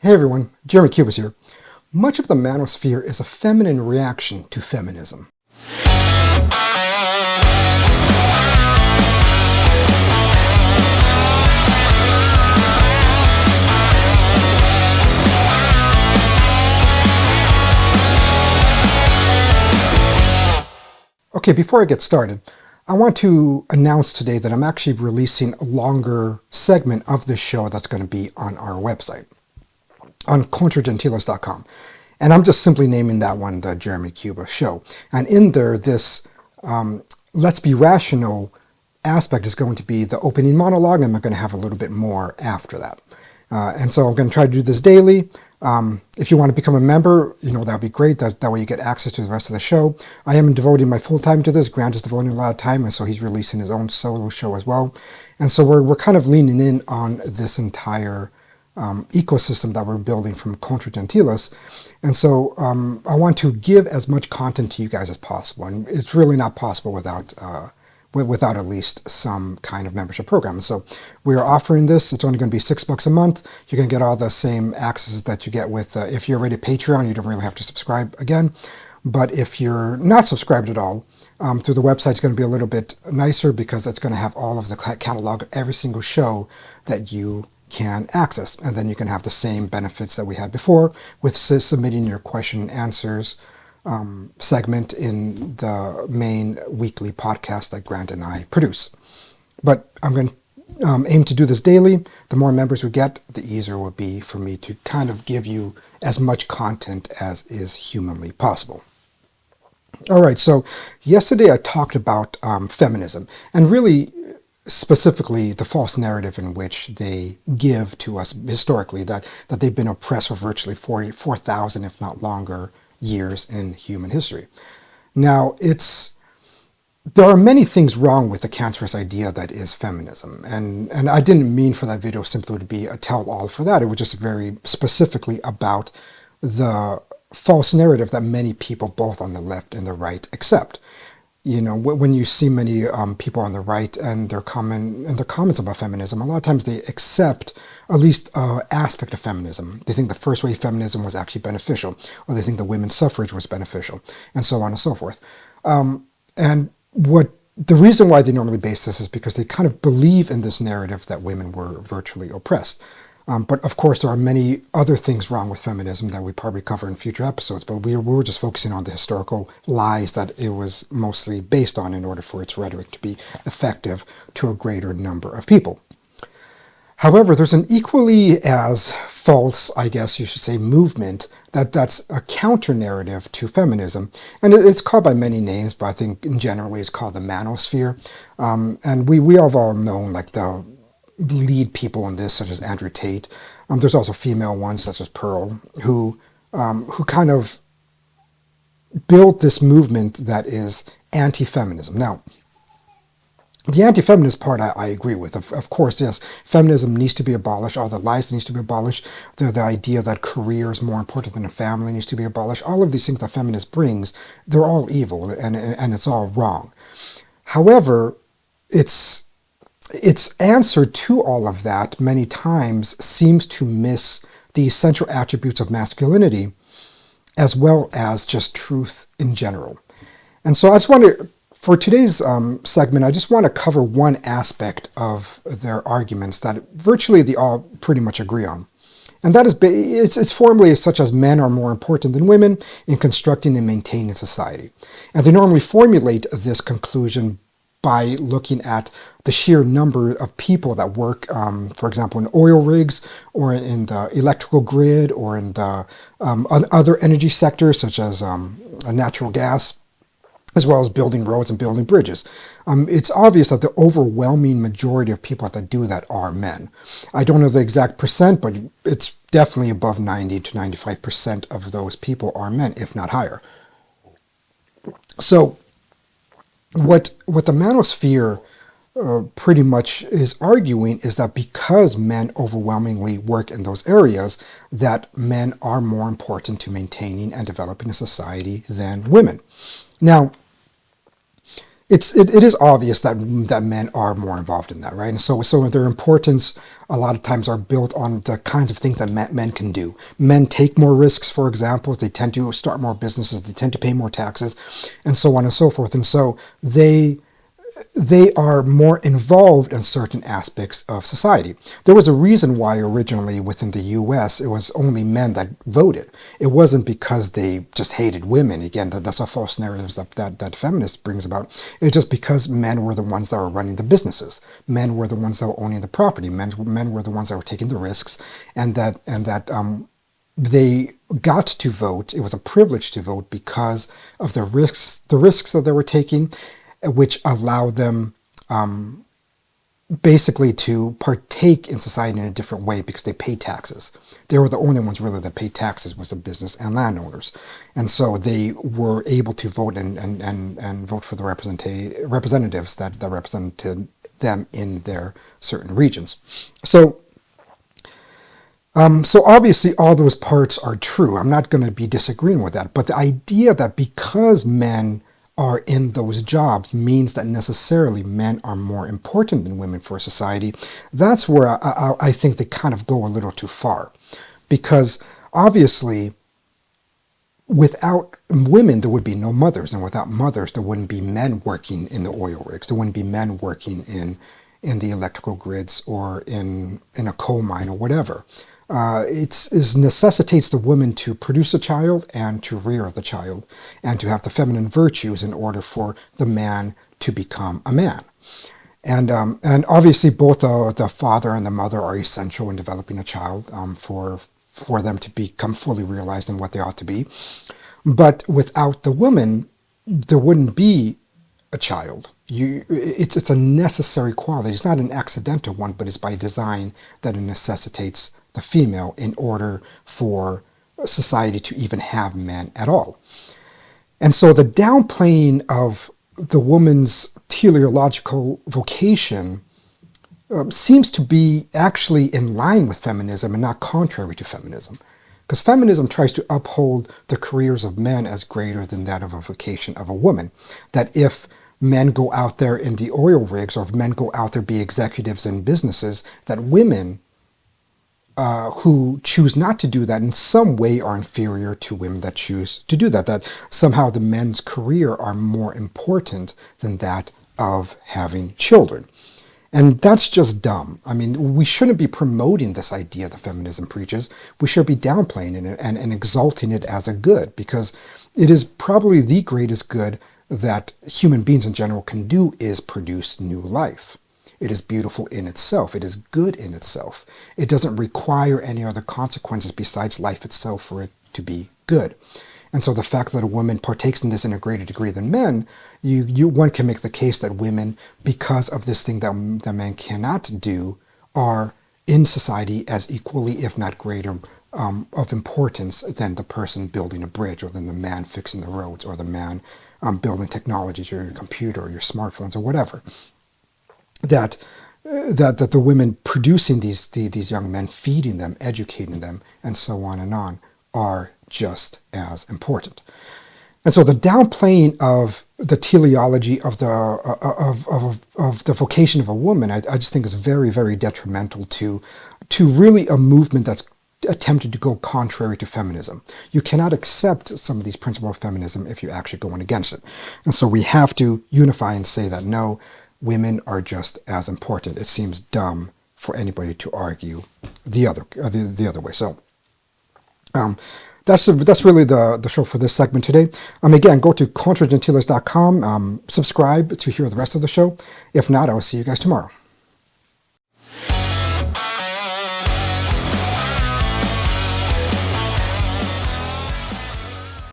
Hey everyone, Jeremy Cubas here. Much of the Manosphere is a feminine reaction to feminism. Okay, before I get started, I want to announce today that I'm actually releasing a longer segment of this show that's going to be on our website, on contragentiles.com. And I'm just simply naming that one the Jeremy Cubas Show. And in there, this Let's Be Rational aspect is going to be the opening monologue, and I'm going to have a little bit more after that. And so I'm going to try to do this daily. If you want to become a member, that'd be great. That way you get access to the rest of the show. I am devoting my full time to this. Grant is devoting a lot of time, and so he's releasing his own solo show as well. And so we're kind of leaning in on this entire ecosystem that we're building from Contra Gentiles. And so I want to give as much content to you guys as possible. And it's really not possible without at least some kind of membership program. So we are offering this. It's only going to be $6 a month. You're going to get all the same access that you get with, if you're already Patreon, you don't really have to subscribe again. But if you're not subscribed at all, through the website, it's going to be a little bit nicer because it's going to have all of the catalog of every single show that you can access. And then you can have the same benefits that we had before with submitting your question and answers segment in the main weekly podcast that Grant and I produce. But I'm going to aim to do this daily. The more members we get, the easier it will be for me to kind of give you as much content as is humanly possible. All right, so yesterday I talked about feminism, and really specifically the false narrative in which they give to us historically, that they've been oppressed for virtually 4,000, if not longer, years in human history. Now, there are many things wrong with the cancerous idea that is feminism, and I didn't mean for that video simply to be a tell-all for that. It was just very specifically about the false narrative that many people, both on the left and the right, accept. When you see many people on the right and their comments about feminism, a lot of times they accept at least an aspect of feminism. They think the first wave feminism was actually beneficial, or they think the women's suffrage was beneficial, and so on and so forth. And the reason why they normally base this is because they kind of believe in this narrative that women were virtually oppressed. But of course, there are many other things wrong with feminism that we probably cover in future episodes, but we were just focusing on the historical lies that it was mostly based on in order for its rhetoric to be effective to a greater number of people. However, there's an equally as false, I guess you should say, movement that's a counter-narrative to feminism. And it's called by many names, but I think generally it's called the Manosphere. And we have all known, like, the lead people in this, such as Andrew Tate. There's also female ones, such as Pearl, who kind of built this movement that is anti-feminism. Now, the anti-feminist part I agree with. Of course, yes, feminism needs to be abolished. All the lies needs to be abolished. The idea that career is more important than a family needs to be abolished. All of these things that feminist brings, they're all evil, and it's all wrong. However, its answer to all of that many times seems to miss the essential attributes of masculinity as well as just truth in general. And so I just want to, for today's segment, I just want to cover one aspect of their arguments that virtually they all pretty much agree on. And that is, it's formulas such as men are more important than women in constructing and maintaining society. And they normally formulate this conclusion by looking at the sheer number of people that work, for example, in oil rigs, or in the electrical grid, or in the other energy sectors, such as natural gas, as well as building roads and building bridges. It's obvious that the overwhelming majority of people that do that are men. I don't know the exact percent, but it's definitely above 90 to 95% of those people are men, if not higher. So what the Manosphere pretty much is arguing is that because men overwhelmingly work in those areas, that men are more important to maintaining and developing a society than women. Now, it is obvious that men are more involved in that, right? And so their importance a lot of times are built on the kinds of things that men can do. Men take more risks, for example. They tend to start more businesses. They tend to pay more taxes, and so on and so forth. And so they are more involved in certain aspects of society. There was a reason why originally within the U.S. it was only men that voted. It wasn't because they just hated women. Again, that's a false narrative that feminist brings about. It's just because men were the ones that were running the businesses. Men were the ones that were owning the property. Men were the ones that were taking the risks, and that they got to vote. It was a privilege to vote because of the risks that they were taking, which allowed them basically to partake in society in a different way because they paid taxes. They were the only ones really that paid taxes, was the business and landowners. And so they were able to vote and vote for the representatives that represented them in their certain regions. So obviously all those parts are true. I'm not going to be disagreeing with that. But the idea that because men are in those jobs means that necessarily men are more important than women for society, that's where I think they kind of go a little too far. Because obviously without women there would be no mothers, and without mothers there wouldn't be men working in the oil rigs, there wouldn't be men working in the electrical grids or in a coal mine or whatever. It necessitates the woman to produce a child and to rear the child and to have the feminine virtues in order for the man to become a man. And obviously both the father and the mother are essential in developing a child for them to become fully realized in what they ought to be. But without the woman, there wouldn't be a child. It's a necessary quality. It's not an accidental one, but it's by design that it necessitates the female in order for society to even have men at all. And so the downplaying of the woman's teleological vocation seems to be actually in line with feminism and not contrary to feminism. Because feminism tries to uphold the careers of men as greater than that of a vocation of a woman. That if men go out there in the oil rigs, or if men go out there be executives in businesses, that women who choose not to do that in some way are inferior to women that choose to do that. That somehow the men's career are more important than that of having children. And that's just dumb. I mean, we shouldn't be promoting this idea that feminism preaches. We should be downplaying it and exalting it as a good, because it is probably the greatest good that human beings in general can do, is produce new life. It is beautiful in itself. It is good in itself. It doesn't require any other consequences besides life itself for it to be good. And so the fact that a woman partakes in this in a greater degree than men, one can make the case that women, because of this thing that men cannot do, are in society as equally, if not greater, of importance than the person building a bridge, or than the man fixing the roads, or the man building technologies, or your computer, or your smartphones, or whatever. That the women producing these young men, feeding them, educating them, and so on, are just as important. And so the downplaying of the teleology of the vocation of a woman, I just think is very, very detrimental to really a movement that's attempted to go contrary to feminism. You cannot accept some of these principles of feminism if you're actually going against it. And so we have to unify and say that no, women are just as important. It seems dumb for anybody to argue the other way. So that's really the show for this segment today. Again, go to contragentiles.com, subscribe to hear the rest of the show. If not, I will see you guys tomorrow.